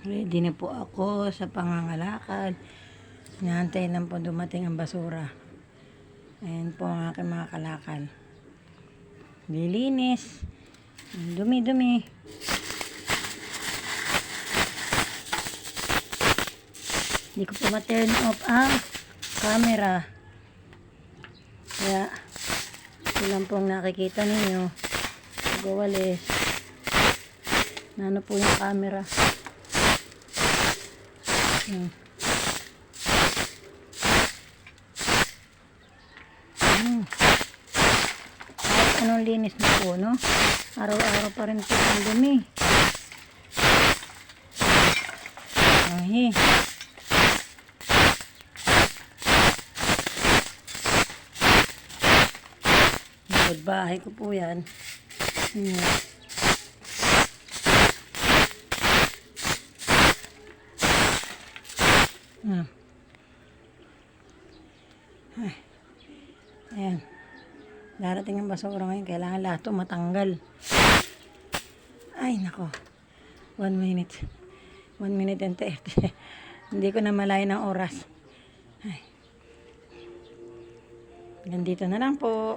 Ready na po ako sa pangangalakad. Inaantay lang po dumating ang basura. Ayan po ang aking mga kalakal. Lilinis. Dumi-dumi. Hindi ko po ma-turn off ang camera. Kaya ito lang pong nakikita ninyo. Pag-awalis. Ano po yung camera. Kahit anong linis na po, no? Araw-araw pa rin po ang dumi. Ay. Likod bahay ko po yan. Ay. Ayan. Darating ang basura ngayon. Kailangan lahat ito matanggal. Ay, nako. 1 minute. 1 minute and 30. Hindi ko na malayan ang oras. Ay. Ganito na lang po.